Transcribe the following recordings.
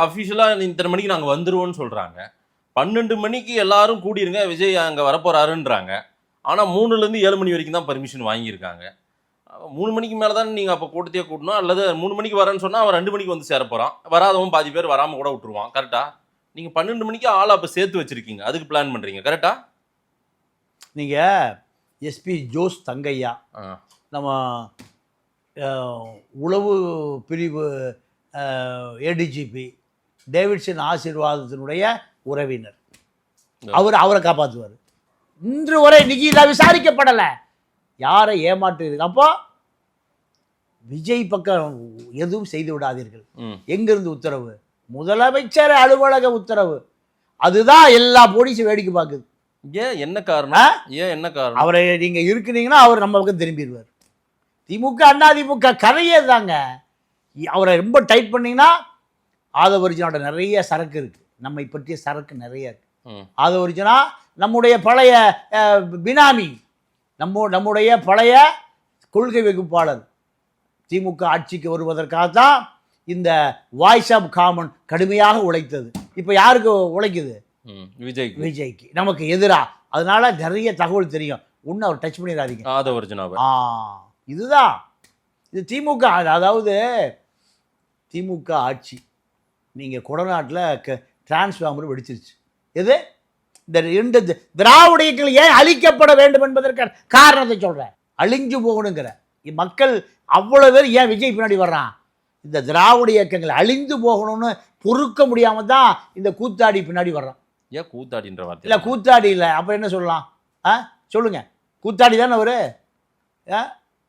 அஃபிஷியலாக இத்தனை மணிக்கு நாங்கள் வந்துருவோம்னு சொல்கிறாங்க. 12 மணிக்கு எல்லாரும் கூடிருங்க, விஜய் அங்கே வரப்போறாருன்றாங்க. ஆனால் 3லேருந்து 7 மணி வரைக்கும் தான் பர்மிஷன் வாங்கியிருக்காங்க. 3 மணிக்கு மேலே தான் நீங்கள் அப்போ கூட்டத்தையே கூட்டணும். அல்லது 3 மணிக்கு வரேன்னு சொன்னால் அவன் 2 மணிக்கு வந்து சேர போகிறான். வராதவன் பாதி பேர் வராமல் கூட விட்டுருவான். கரெக்டா? நீங்கள் 12 மணிக்கு ஆள் அப்போ சேர்த்து வச்சுருக்கீங்க, அதுக்கு பிளான் பண்ணுறீங்க. கரெக்டா? நீங்கள் எஸ்பி ஜோஸ் தங்கையா, நம்ம உளவு பிரிவு ஏடிஜிபி டேவிட்சன் ஆசீர்வாதத்தினுடைய உறவினர், அவரை காப்பாற்றுவார். இன்று வரை இன்னைக்கு இதை விசாரிக்கப்படலை, யாரை ஏமாற்றுவீர்கள். அப்போ விஜய் பக்கம் எதுவும் செய்து விடாதீர்கள். எங்கிருந்து உத்தரவு? முதலமைச்சர் அலுவலக உத்தரவு. அதுதான் எல்லா போலீஸும் வேடிக்கை பார்க்குது. ஏன் என்ன காரணம்? ஏன் என்ன காரணம்? அவரை நீங்கள் இருக்குனீங்கன்னா அவர் நம்ம பக்கம் திரும்பிடுவார். திமுக அதிமுக கதையே தாங்க. அவரை ரொம்ப டைட் பண்ணிங்கன்னா ஆதவர்ஜனோட நிறைய சரக்கு இருக்குது, நம்மை பற்றிய சரக்கு நிறைய இருக்குது. ஆதவர்ஜனா நம்முடைய பழைய பினாமி, நம்முடைய பழைய கொள்கை வகுப்பாளர். திமுக ஆட்சிக்கு வருவதற்காகத்தான் இந்த வாய்ஸ் ஆஃப் காமன் கடுமையாக உழைத்தது. இப்போ யாருக்கு உழைக்குது? விஜய்க்கு, நமக்கு எதிராக. அதனால நிறைய தகவல் தெரியும். ஒன்றும் அவர் டச் பண்ணிடாதீங்க. இதுதான் இது திமுக. அதாவது திமுக ஆட்சி நீங்கள் கொடநாட்டில் டிரான்ஸ்ஃபார்மர் வெடிச்சிருச்சு. எது? இந்த 2 திராவிட இயக்கங்கள் ஏன் அழிக்கப்பட வேண்டும் என்பதற்கான காரணத்தை சொல்கிறேன். அழிஞ்சு போகணுங்கிற மக்கள் அவ்வளோ பேர் ஏன் விஜய் பின்னாடி வர்றான்? இந்த திராவிட இயக்கங்கள் அழிந்து போகணும்னு பொறுக்க முடியாமல் தான் இந்த கூத்தாடி பின்னாடி வர்றான். ஏன் கூத்தாடின்ற வார்த்தை? இல்லை, கூத்தாடி இல்லை, அப்புறம் என்ன சொல்லலாம்? சொல்லுங்கள், கூத்தாடி தானே அவரு.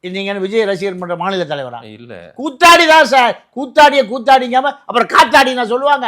நீங்கள் விஜய் ரசிகர் மன்ற மாநில தலைவரா? இல்லை, கூத்தாடி தான் சார். கூத்தாடியை கூத்தாடிங்காம அப்புறம் காத்தாடி நான் சொல்லுவாங்க.